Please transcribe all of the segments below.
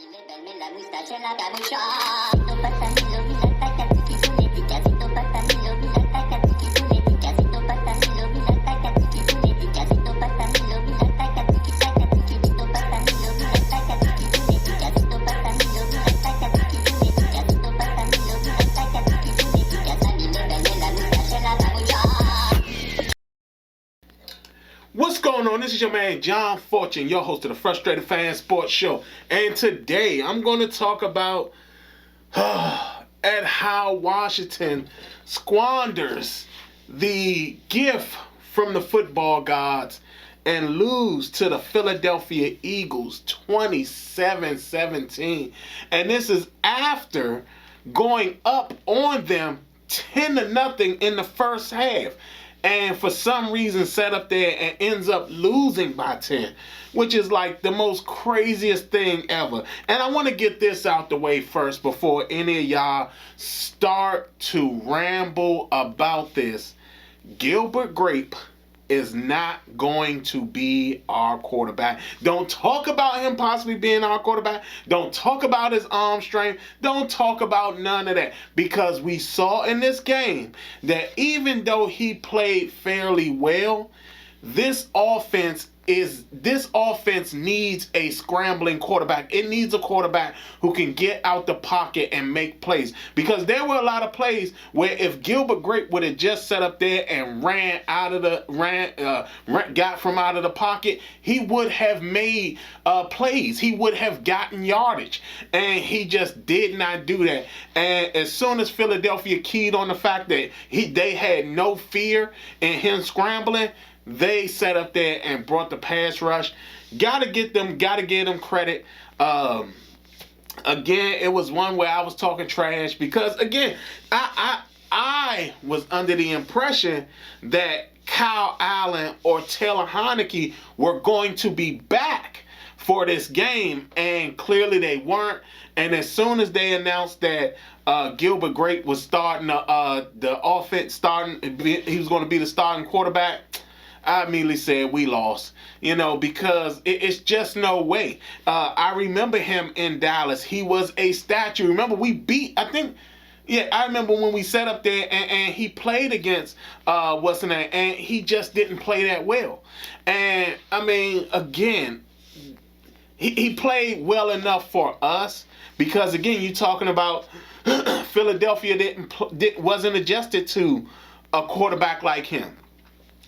Levarme la moustache en la capucha. Siento patanilo, mira tacatiki puletica. Siento patanilo, mira tacatiki puletica. Siento patanilo, mira tacatiki puletica. Siento patanilo, mira tacatiki tacatiki. Siento patanilo, mira tacatiki puletica. Siento patanilo, mira tacatiki puletica. Siento patanilo, mira tacatiki puletica. Sani levarme la moustache en la capucha. What's going on? This is your man John Fortune, your host of the Frustrated Fan Sports Show. And today I'm going to talk about at how Washington squanders the gift from the football gods and lose to the Philadelphia Eagles 27-17. And this is after going up on them 10-0 in the first half. And for some reason set up there and ends up losing by 10, which is like the most craziest thing ever. And I want to get this out the way first before any of y'all start to ramble about this. Gilbert Grape is not going to be our quarterback. Don't talk about him possibly being our quarterback. Don't talk about his arm strength. Don't talk about none of that. Because we saw in this game that even though he played fairly well, this offense needs a scrambling quarterback. It needs a quarterback who can get out the pocket and make plays. Because there were a lot of plays where if Gilbert Grape would have just set up there and got from out of the pocket, he would have made plays. He would have gotten yardage, and he just did not do that. And as soon as Philadelphia keyed on the fact that they had no fear in him scrambling, they sat up there and brought the pass rush. Gotta give them credit. Again, it was one where I was talking trash because again, I was under the impression that Kyle Allen or Taylor Heinicke were going to be back for this game, and clearly they weren't. And as soon as they announced that Gilbert Grape was starting the offense, he was going to be the starting quarterback, I immediately said we lost, because it's just no way. I remember him in Dallas. He was a statue. Remember, I remember when we sat up there and he played against, what's the name, and he just didn't play that well. And, I mean, again, he played well enough for us because, again, you're talking about Philadelphia wasn't adjusted to a quarterback like him.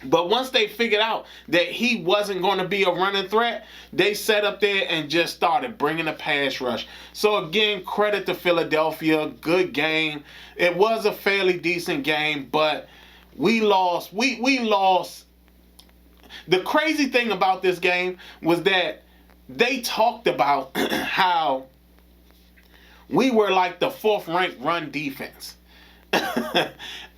But once they figured out that he wasn't going to be a running threat, they sat up there and just started bringing a pass rush. So again, credit to Philadelphia. Good game. It was a fairly decent game, but we lost. We lost. The crazy thing about this game was that they talked about how we were like the fourth-ranked run defense.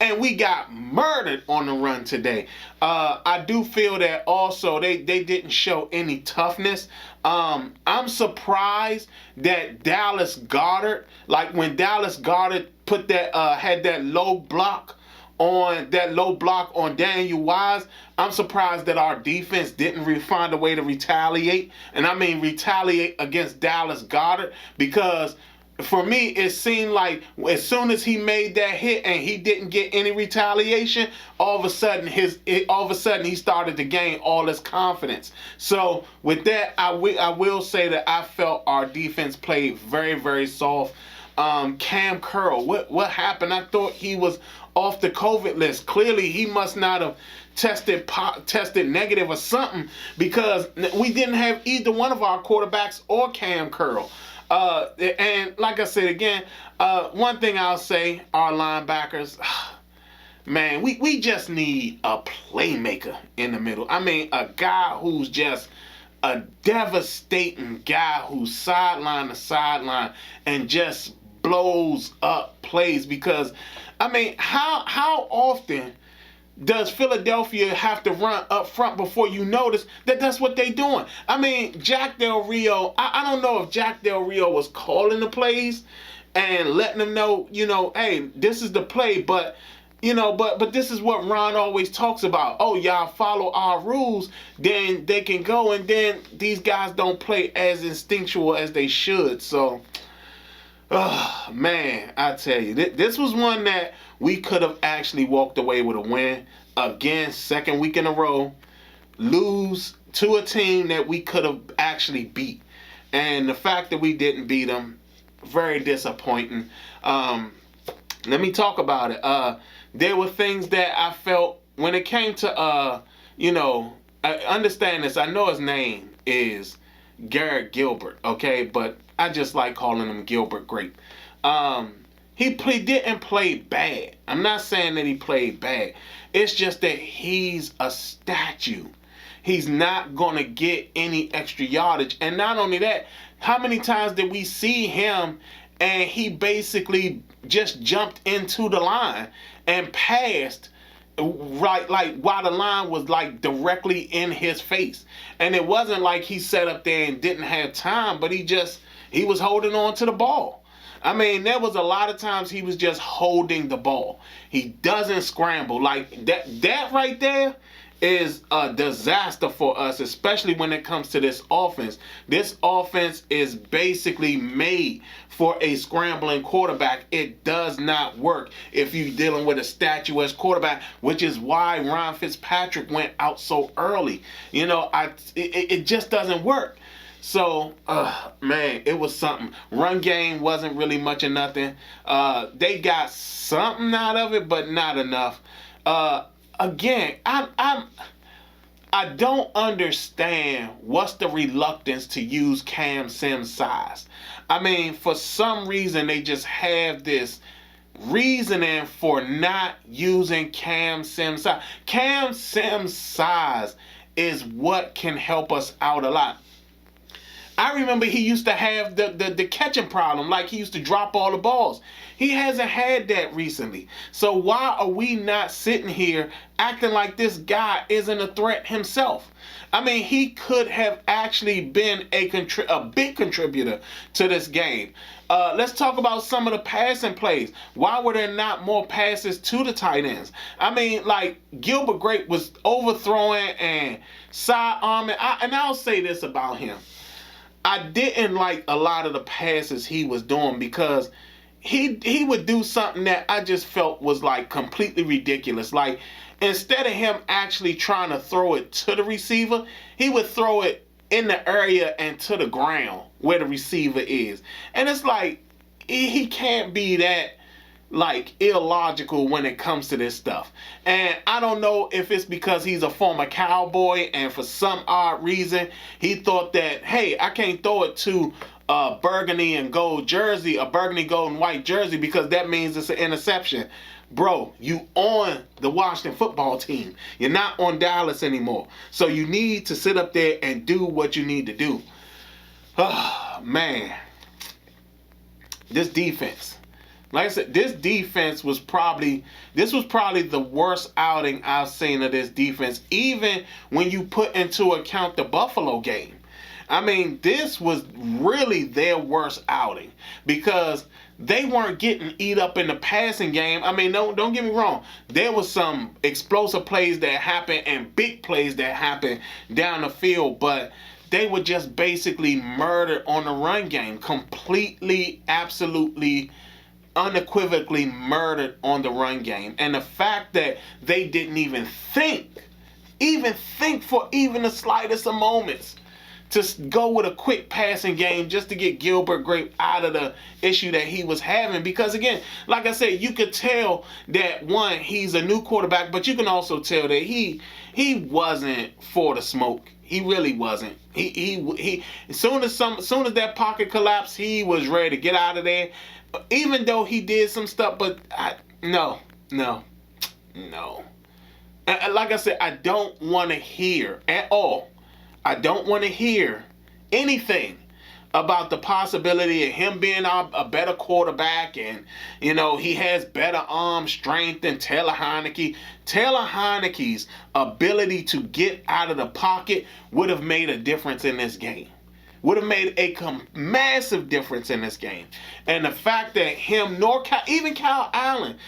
And we got murdered on the run today. I do feel that also they didn't show any toughness. I'm surprised that Dallas Goedert, like when Dallas Goedert put that had that low block on Daniel Wise, I'm surprised that our defense didn't find a way to retaliate. And I mean retaliate against Dallas Goedert, because for me, it seemed like as soon as he made that hit and he didn't get any retaliation, all of a sudden he started to gain all his confidence. So with that, I will say that I felt our defense played very, very soft. Cam Curl, what happened? I thought he was off the COVID list. Clearly, he must not have tested negative or something, because we didn't have either one of our quarterbacks or Cam Curl. And like I said again, one thing I'll say, our linebackers, man, we just need a playmaker in the middle. I mean, a guy who's just a devastating guy who's sideline to sideline and just blows up plays. Because, I mean, how often does Philadelphia have to run up front before you notice that that's what they're doing? I mean, Jack Del Rio, I don't know if Jack Del Rio was calling the plays and letting them know, hey, this is the play. But, but this is what Ron always talks about. Oh, y'all follow our rules, then they can go, and then these guys don't play as instinctual as they should. So, man, I tell you, this was one that we could have actually walked away with a win. Again, second week in a row, lose to a team that we could have actually beat. And the fact that we didn't beat them, very disappointing. Let me talk about it. There were things that I felt when it came to, I understand this. I know his name is Garrett Gilbert, okay? But I just like calling him Gilbert Grape. He didn't play bad. I'm not saying that he played bad. It's just that he's a statue. He's not going to get any extra yardage. And not only that, how many times did we see him and he basically just jumped into the line and passed right, like while the line was like directly in his face? And it wasn't like he sat up there and didn't have time, but he was holding on to the ball. I mean, there was a lot of times he was just holding the ball. He doesn't scramble. Like that right there is a disaster for us, especially when it comes to this offense. This offense is basically made for a scrambling quarterback. It does not work if you're dealing with a statuesque quarterback, which is why Ron Fitzpatrick went out so early. It just doesn't work. So, man, it was something. Run game wasn't really much of nothing. They got something out of it, but not enough. Again, I don't understand what's the reluctance to use Cam Sims' size. I mean, for some reason, they just have this reasoning for not using Cam Sims' size. Cam Sims' size is what can help us out a lot. I remember he used to have the catching problem, like he used to drop all the balls. He hasn't had that recently. So why are we not sitting here acting like this guy isn't a threat himself? I mean, he could have actually been a big contributor to this game. Let's talk about some of the passing plays. Why were there not more passes to the tight ends? I mean, like, Gilbert Grape was overthrowing and side-arming. And I'll say this about him. I didn't like a lot of the passes he was doing because he would do something that I just felt was like completely ridiculous. Like, instead of him actually trying to throw it to the receiver, he would throw it in the area and to the ground where the receiver is. And it's like, he can't be that like illogical when it comes to this stuff. And I don't know if it's because he's a former Cowboy and for some odd reason he thought that, hey, I can't throw it to a burgundy and gold jersey, a burgundy, gold and white jersey, because that means it's an interception. Bro, you on the Washington football team. You're not on Dallas anymore. So you need to sit up there and do what you need to do. Oh, man. This defense. Like I said, this was probably the worst outing I've seen of this defense, even when you put into account the Buffalo game. I mean, this was really their worst outing because they weren't getting eat up in the passing game. I mean, don't get me wrong. There was some explosive plays that happened and big plays that happened down the field, but they were just basically murdered on the run game. Completely, absolutely, unequivocally murdered on the run game. And the fact that they didn't even think for even the slightest of moments to go with a quick passing game just to get Gilbert Grape out of the issue that he was having. Because again, like I said, you could tell that, one, he's a new quarterback, but you can also tell that he wasn't for the smoke. He really wasn't. He as soon as that pocket collapsed, he was ready to get out of there. Even though he did some stuff, but no. And like I said, I don't want to hear at all. I don't want to hear anything about the possibility of him being a better quarterback and, he has better arm strength than Taylor Heinicke. Taylor Heinicke's ability to get out of the pocket would have made a difference in this game. would have made a massive difference in this game. And the fact that him nor even Kyle Allen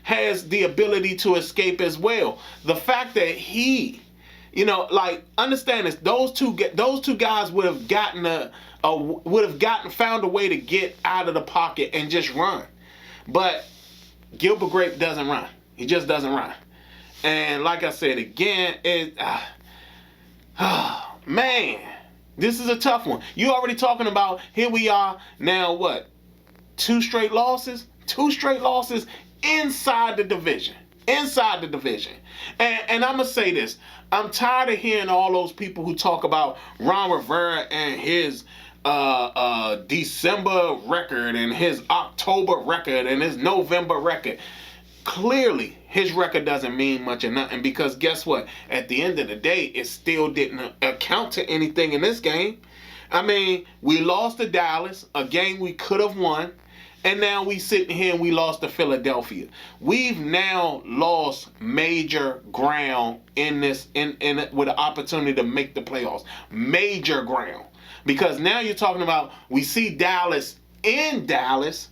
has the ability to escape as well. The fact that he, like, understand this, those two guys would have found a way to get out of the pocket and just run. But Gilbert Grape doesn't run. He just doesn't run. And like I said again, man, this is a tough one. You already talking about, here we are now, what? 2 straight losses? 2 straight losses inside the division. Inside the division. And I'm going to say this. I'm tired of hearing all those people who talk about Ron Rivera and his December record and his October record and his November record. Clearly, his record doesn't mean much or nothing, because guess what? At the end of the day, it still didn't account to anything in this game. I mean, we lost to Dallas, a game we could have won, and now we sitting here and we lost to Philadelphia. We've now lost major ground in this, with an opportunity to make the playoffs. Major ground. Because now you're talking about, we see Dallas in Dallas,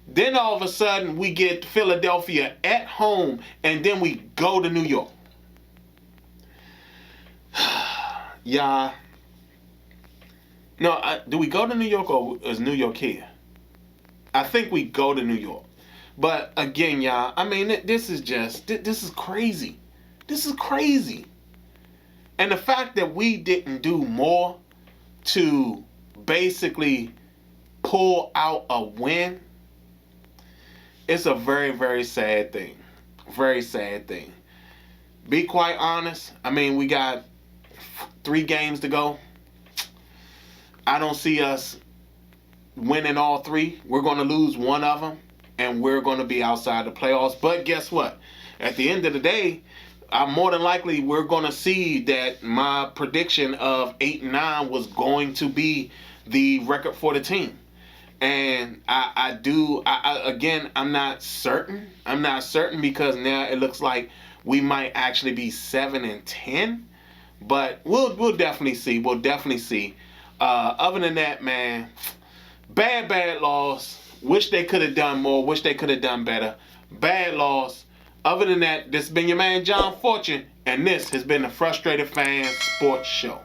then all of a sudden we get Philadelphia at home, and then we go to New York. Yeah. No, do we go to New York, or is New York here? I think we go to New York. But again, y'all, I mean, this is crazy. This is crazy. And the fact that we didn't do more to basically pull out a win, it's a very, very sad thing. Very sad thing. Be quite honest. I mean, we got 3 games to go. I don't see us winning all 3. We're going to lose one of them, and we're going to be outside the playoffs. But guess what? At the end of the day, more than likely, we're going to see that my prediction of 8-9 was going to be the record for the team. And I'm not certain. I'm not certain, because now it looks like we might actually be 7-10. But we'll definitely see. We'll definitely see. Other than that, man, bad loss. Wish they could have done more. Wish they could have done better. Bad loss. Other than that, this has been your man John Fortune, and this has been the Frustrated Fan Sports Show.